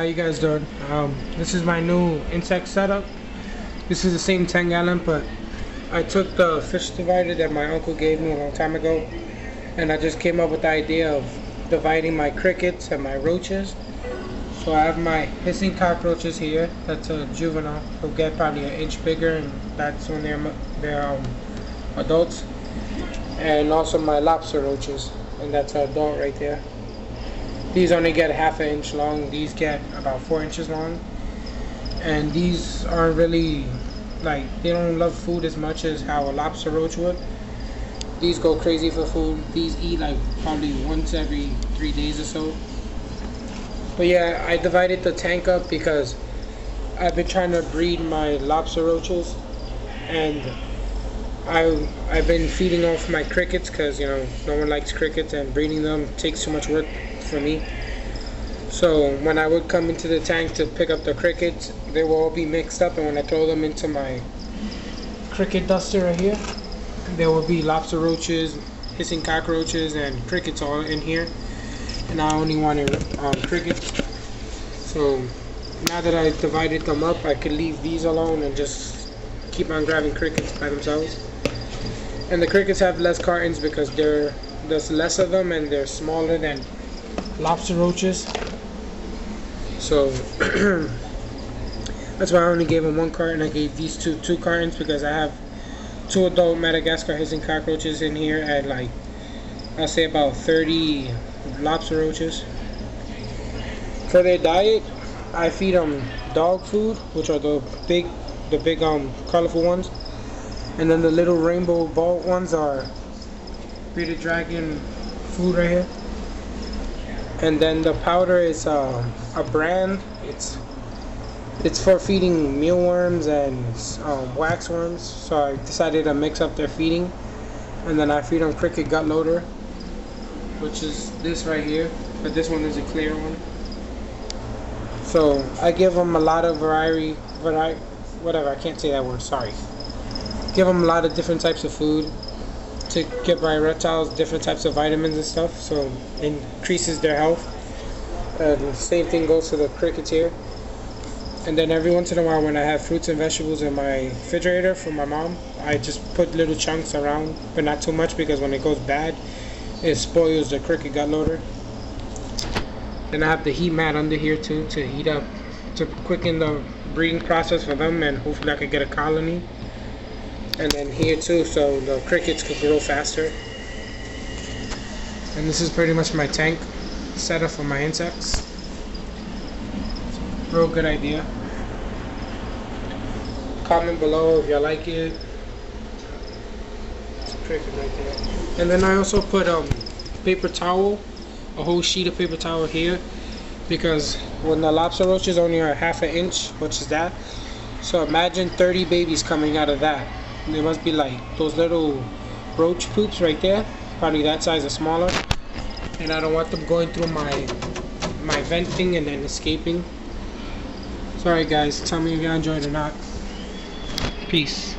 you guys doing? This is my new insect setup. This is the same 10 gallon, but I took the fish divider that my uncle gave me a long time ago, and I just came up with the idea of dividing my crickets and my roaches. So I have my hissing cockroaches here. That's a juvenile. They'll get probably an inch bigger, and that's when they're adults. And also my lobster roaches, and that's an adult right there. These only get half an inch long. These get about 4 inches long. And these aren't really, like, they don't love food as much as how a lobster roach would. These go crazy for food. These eat like probably once every 3 days or so. But yeah, I divided the tank up because I've been trying to breed my lobster roaches, and I've been feeding off my crickets because, you know, no one likes crickets, and breeding them takes too much work for me. So when I would come into the tank to pick up the crickets, they will all be mixed up, and when I throw them into my cricket duster right here, there will be lobster roaches, hissing cockroaches, and crickets all in here. And I only wanted crickets. So now that I divided them up, I could leave these alone and just keep on grabbing crickets by themselves. And the crickets have less cartons because there's less of them, and they're smaller than lobster roaches. So that's why I only gave them 1 carton. I gave these two cartons because I have 2 adult Madagascar hissing cockroaches in here at, like, I'll say about 30 lobster roaches. For their diet, I feed them dog food, which are the big colorful ones, and then the little rainbow ball ones are bearded dragon food right here. And then the powder is a brand. It's for feeding mealworms and waxworms. So I decided to mix up their feeding, and then I feed them cricket gut loader, which is this right here, but this one is a clear one. So I give them a lot of whatever, I can't say that word, sorry. Give them a lot of different types of food to give my reptiles different types of vitamins and stuff, so it increases their health. And the same thing goes to the crickets here. And then every once in a while, when I have fruits and vegetables in my refrigerator from my mom, I just put little chunks around, but not too much, because when it goes bad, it spoils the cricket gut loader. Then I have the heat mat under here too, to heat up, to quicken the breeding process for them, and hopefully I could get a colony. And then here too, so the crickets could grow faster. And this is pretty much my tank setup for my insects. Real good idea. Comment below if you like it. It's a cricket right there. And then I also put paper towel, a whole sheet of paper towel here, because when the lobster roaches only are half an inch, which is that, so imagine 30 babies coming out of that. They must be like those little roach poops right there, probably that size or smaller. And I don't want them going through my vent thing and then escaping. Sorry guys, tell me if you enjoyed or not. Peace.